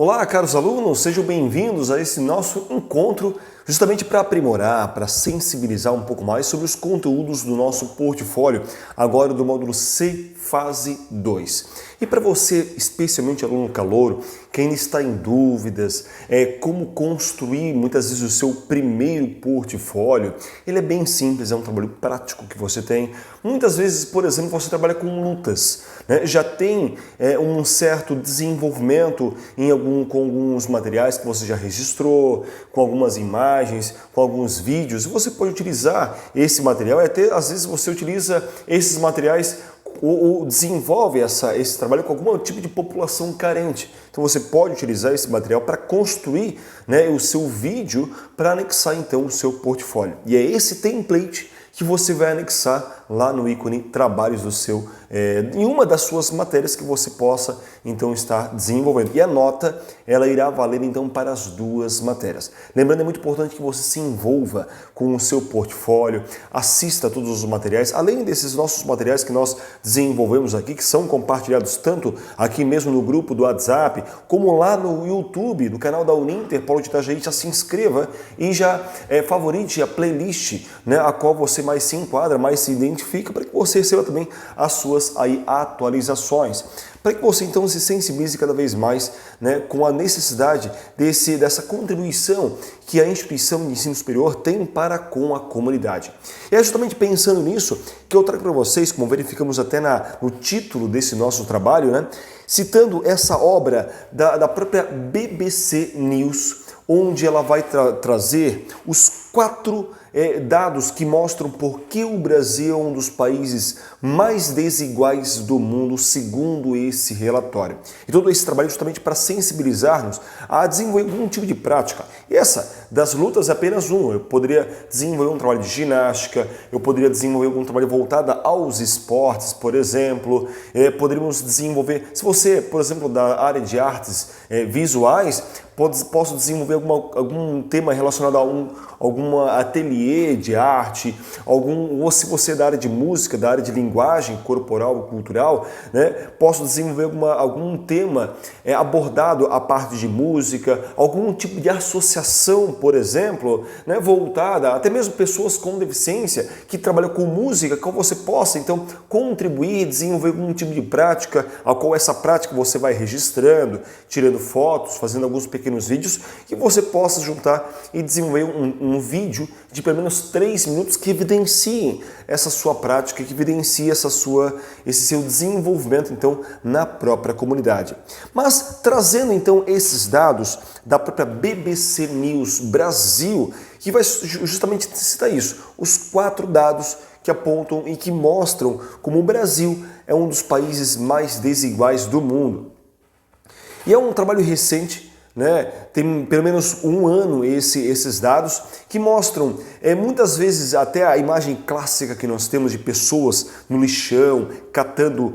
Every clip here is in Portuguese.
Olá, caros alunos, sejam bem-vindos a esse nosso encontro justamente para aprimorar, para sensibilizar um pouco mais sobre os conteúdos do nosso portfólio, agora do módulo C, fase 2. E para você, especialmente aluno calouro, que ainda está em dúvidas, como construir muitas vezes o seu primeiro portfólio, ele é bem simples, é um trabalho prático que você tem. Muitas vezes, por exemplo, você trabalha com lutas, né? Já tem um certo desenvolvimento com alguns materiais que você já registrou, com algumas imagens, com alguns vídeos. Você pode utilizar esse material e até às vezes você utiliza esses materiais ou desenvolve esse trabalho com algum tipo de população carente. Então você pode utilizar esse material para construir, né, o seu vídeo para anexar então o seu portfólio. E é esse template que você vai anexar lá no ícone trabalhos do seu, em uma das suas matérias que você possa então estar desenvolvendo. E a nota, ela irá valer então para as duas matérias. Lembrando, é muito importante que você se envolva com o seu portfólio, assista todos os materiais, além desses nossos materiais que nós desenvolvemos aqui, que são compartilhados tanto aqui mesmo no grupo do WhatsApp, como lá no YouTube, do canal da Uninter, Polo de Itajaí. Já se inscreva e já favorite a playlist, né, a qual você mais se enquadra, mais se identifica, para que você receba também as suas atualizações. Para que você então se sensibilize cada vez mais, né, com a necessidade dessa contribuição que a instituição de ensino superior tem para com a comunidade. E é justamente pensando nisso que eu trago para vocês, como verificamos até no título desse nosso trabalho, né, citando essa obra da própria BBC News, onde ela vai trazer os 4 dados que mostram por que o Brasil é um dos países mais desiguais do mundo, segundo esse relatório. E todo esse trabalho justamente para sensibilizar-nos a desenvolver algum tipo de prática. E essa das lutas é apenas um. Eu poderia desenvolver um trabalho de ginástica, eu poderia desenvolver algum trabalho voltado aos esportes, por exemplo. Poderíamos desenvolver, se você, por exemplo, da área de artes visuais, posso desenvolver algum tema relacionado a algum ateliê de arte, ou se você é da área de música, da área de linguagem corporal, cultural, né, posso desenvolver algum tema abordado a parte de música, algum tipo de associação, por exemplo, né, voltada até mesmo pessoas com deficiência que trabalham com música, que você possa então contribuir, desenvolver algum tipo de prática, a qual essa prática você vai registrando, tirando fotos, fazendo alguns pequenos vídeos, que você possa juntar e desenvolver um vídeo de pelo menos 3 minutos que evidenciem essa sua prática, que evidencie esse seu desenvolvimento então na própria comunidade. Mas trazendo então esses dados da própria BBC News Brasil, que vai justamente citar isso, os 4 dados que apontam e que mostram como o Brasil é um dos países mais desiguais do mundo. E é um trabalho recente, né? Tem pelo menos um ano esses dados que mostram muitas vezes até a imagem clássica que nós temos de pessoas no lixão, catando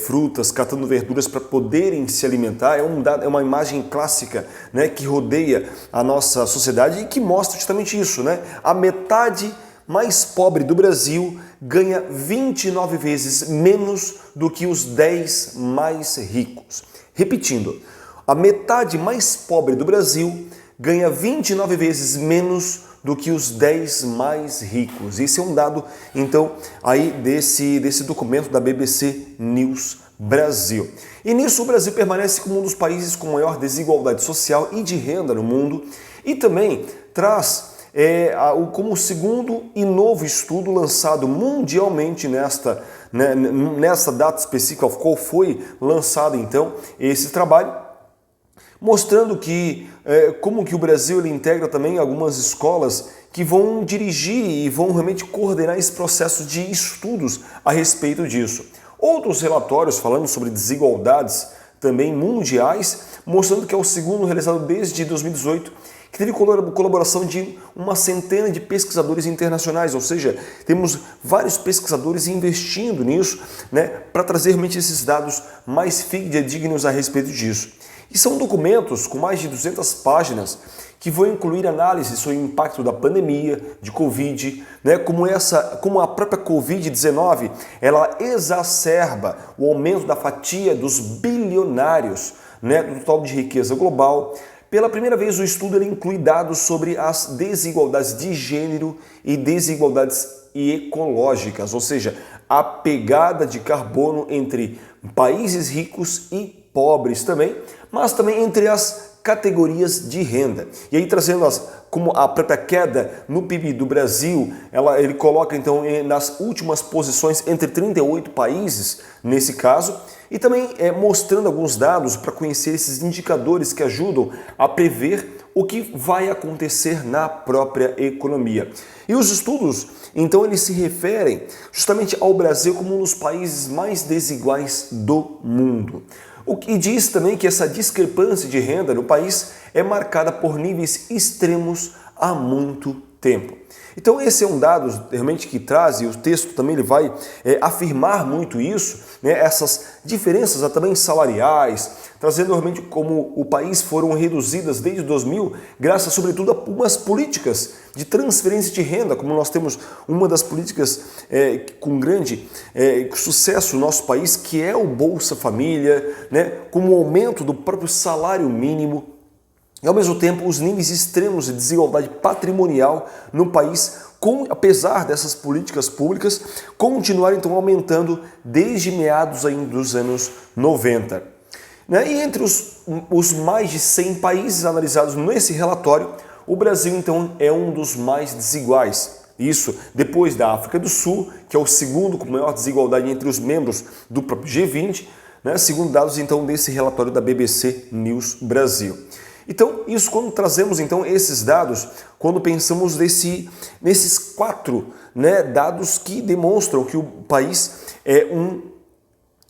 frutas, catando verduras para poderem se alimentar. É uma imagem clássica, né, que rodeia a nossa sociedade e que mostra justamente isso, né? A metade mais pobre do Brasil ganha 29 vezes menos do que os 10 mais ricos. Repetindo, a metade mais pobre do Brasil ganha 29 vezes menos do que os 10 mais ricos. Esse é um dado, então, aí desse documento da BBC News Brasil. E nisso o Brasil permanece como um dos países com maior desigualdade social e de renda no mundo e também traz como o segundo e novo estudo lançado mundialmente nesta data específica, qual foi lançado então esse trabalho, mostrando que como que o Brasil ele integra também algumas escolas que vão dirigir e vão realmente coordenar esse processo de estudos a respeito disso. Outros relatórios falando sobre desigualdades também mundiais, mostrando que é o segundo realizado desde 2018, que teve colaboração de uma centena de pesquisadores internacionais, ou seja, temos vários pesquisadores investindo nisso, né, para trazer realmente esses dados mais fidedignos a respeito disso. E são documentos com mais de 200 páginas que vão incluir análise sobre o impacto da pandemia, de Covid, né, como a própria Covid-19, ela exacerba o aumento da fatia dos bilionários né, do total de riqueza global. Pela primeira vez, o estudo ele inclui dados sobre as desigualdades de gênero e desigualdades ecológicas, ou seja, a pegada de carbono entre países ricos e pobres também, mas também entre as categorias de renda. E aí trazendo como a própria queda no PIB do Brasil, ele coloca então nas últimas posições entre 38 países nesse caso, e também mostrando alguns dados para conhecer esses indicadores que ajudam a prever o que vai acontecer na própria economia. E os estudos, então, eles se referem justamente ao Brasil como um dos países mais desiguais do mundo. O que diz também que essa discrepância de renda no país é marcada por níveis extremos há muito tempo. Então esse é um dado realmente que traz, e o texto também ele vai afirmar muito isso, né, essas diferenças também salariais, trazendo realmente como o país foram reduzidas desde 2000, graças sobretudo a umas políticas de transferência de renda, como nós temos uma das políticas com grande sucesso no nosso país, que é o Bolsa Família, né, com o aumento do próprio salário mínimo. E, ao mesmo tempo, os níveis extremos de desigualdade patrimonial no país, apesar dessas políticas públicas, continuarem então aumentando desde meados ainda dos anos 90. Né? E entre os mais de 100 países analisados nesse relatório, o Brasil então é um dos mais desiguais. Isso depois da África do Sul, que é o segundo com maior desigualdade entre os membros do próprio G20, né? Segundo dados então desse relatório da BBC News Brasil. Então, isso quando trazemos então esses dados, quando pensamos nesses 4 dados que demonstram que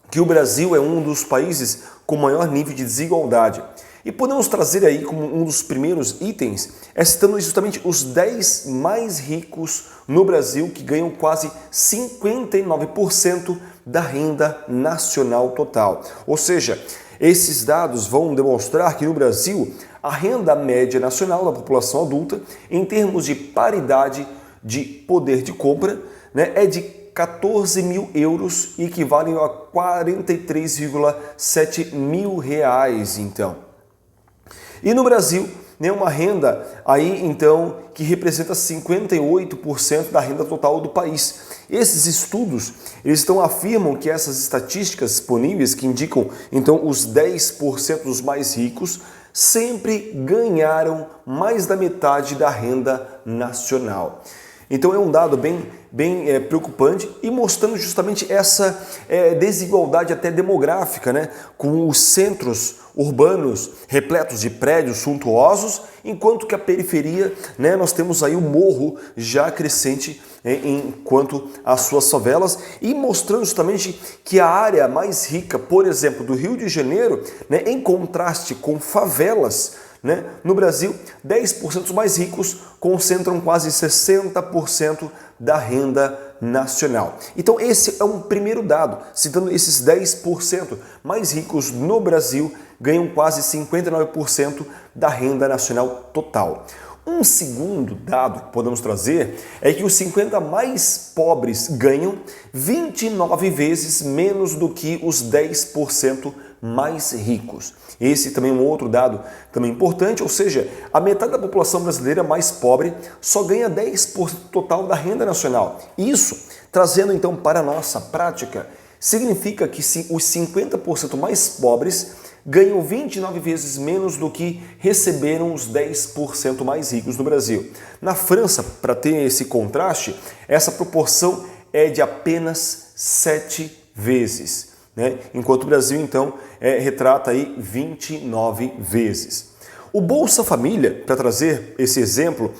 que o Brasil é um dos países com maior nível de desigualdade. E podemos trazer aí como um dos primeiros itens, citando justamente os 10 mais ricos no Brasil, que ganham quase 59% da renda nacional total. Ou seja, esses dados vão demonstrar que no Brasil a renda média nacional da população adulta, em termos de paridade de poder de compra, é de 14 mil euros e equivalem a 43,7 mil reais, então. E no Brasil, uma renda aí, então, que representa 58% da renda total do país. Esses estudos, eles afirmam que essas estatísticas disponíveis, que indicam, então, os 10% dos mais ricos, sempre ganharam mais da metade da renda nacional. Então é um dado bem preocupante e mostrando justamente essa desigualdade até demográfica, com os centros urbanos repletos de prédios suntuosos, enquanto que a periferia, nós temos aí o morro já crescente enquanto as suas favelas, e mostrando justamente que a área mais rica, por exemplo, do Rio de Janeiro, em contraste com favelas, no Brasil, 10% mais ricos concentram quase 60% da renda nacional. Então esse é um primeiro dado, citando esses 10% mais ricos no Brasil ganham quase 59% da renda nacional total. Um segundo dado que podemos trazer é que os 50 mais pobres ganham 29 vezes menos do que os 10% mais ricos. Esse também é um outro dado também importante, ou seja, a metade da população brasileira mais pobre só ganha 10% total da renda nacional. Isso, trazendo então para a nossa prática, significa que os 50% mais pobres ganham 29 vezes menos do que receberam os 10% mais ricos no Brasil. Na França, para ter esse contraste, essa proporção é de apenas 7 vezes. Enquanto o Brasil, então, retrata aí 29 vezes. O Bolsa Família, para trazer esse exemplo,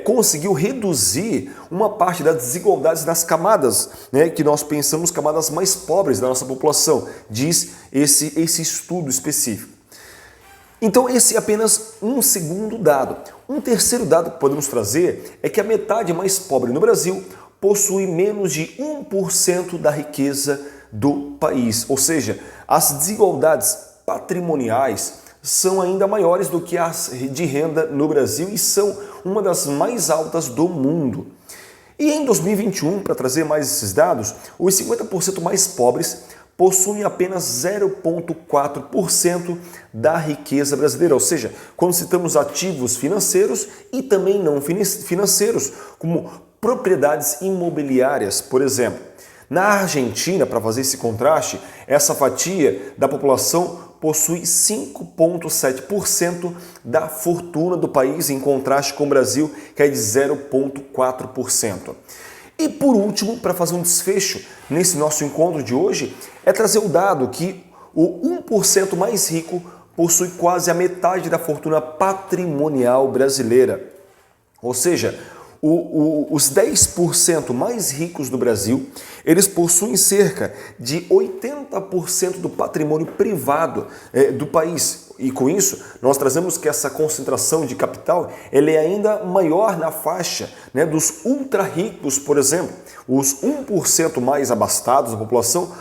conseguiu reduzir uma parte das desigualdades nas camadas, que nós pensamos camadas mais pobres da nossa população, diz esse estudo específico. Então esse é apenas um segundo dado. Um terceiro dado que podemos trazer é que a metade mais pobre no Brasil possui menos de 1% da riqueza do país, ou seja, as desigualdades patrimoniais são ainda maiores do que as de renda no Brasil e são uma das mais altas do mundo. E em 2021, para trazer mais esses dados, os 50% mais pobres possuem apenas 0,4% da riqueza brasileira, ou seja, quando citamos ativos financeiros e também não financeiros, como propriedades imobiliárias, por exemplo. Na Argentina, para fazer esse contraste, essa fatia da população possui 5,7% da fortuna do país, em contraste com o Brasil, que é de 0,4%. E por último, para fazer um desfecho nesse nosso encontro de hoje, é trazer o dado que o 1% mais rico possui quase a metade da fortuna patrimonial brasileira. Ou seja, os 10% mais ricos do Brasil, eles possuem cerca de 80% do patrimônio privado do país. E com isso, nós trazemos que essa concentração de capital ela é ainda maior na faixa, né, dos ultra ricos, por exemplo. Os 1% mais abastados da população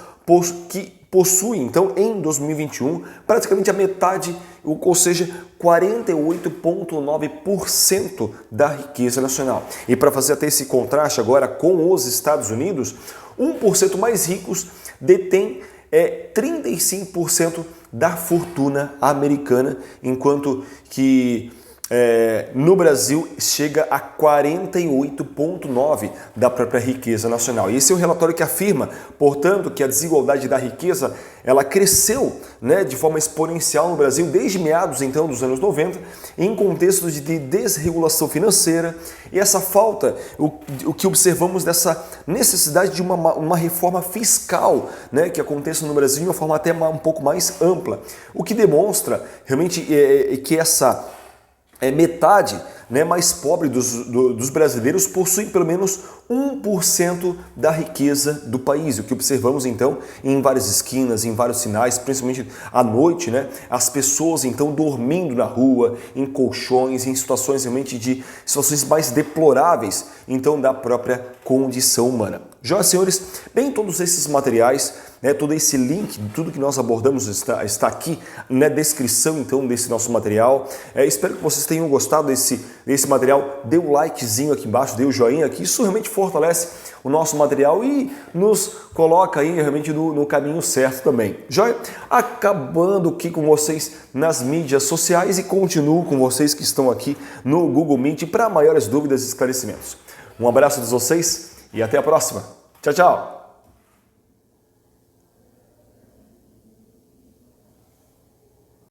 que possui, então, em 2021, praticamente a metade, ou seja, 48,9% da riqueza nacional. E para fazer até esse contraste agora com os Estados Unidos, 1% mais ricos detém 35% da fortuna americana, enquanto que no Brasil chega a 48,9% da própria riqueza nacional. E esse é um relatório que afirma, portanto, que a desigualdade da riqueza ela cresceu, né, de forma exponencial no Brasil desde meados então dos anos 90, em contexto de desregulação financeira, e essa falta, o que observamos dessa necessidade de uma reforma fiscal, né, que aconteça no Brasil de uma forma até um pouco mais ampla, o que demonstra realmente que essa metade, né, mais pobre dos brasileiros possui pelo menos 1% da riqueza do país. O que observamos então em várias esquinas, em vários sinais, principalmente à noite, né, as pessoas então dormindo na rua, em colchões, em situações realmente de situações mais deploráveis então da própria condição humana. Já, senhores, bem, todos esses materiais, né, todo esse link, tudo que nós abordamos está aqui na descrição então desse nosso material. Espero que vocês tenham gostado desse material. Dê o likezinho aqui embaixo, dê o joinha aqui, isso realmente fortalece o nosso material e nos coloca aí realmente no caminho certo também. Joia? Acabando aqui com vocês nas mídias sociais e continuo com vocês que estão aqui no Google Meet para maiores dúvidas e esclarecimentos. Um abraço de vocês e até a próxima. Tchau, tchau!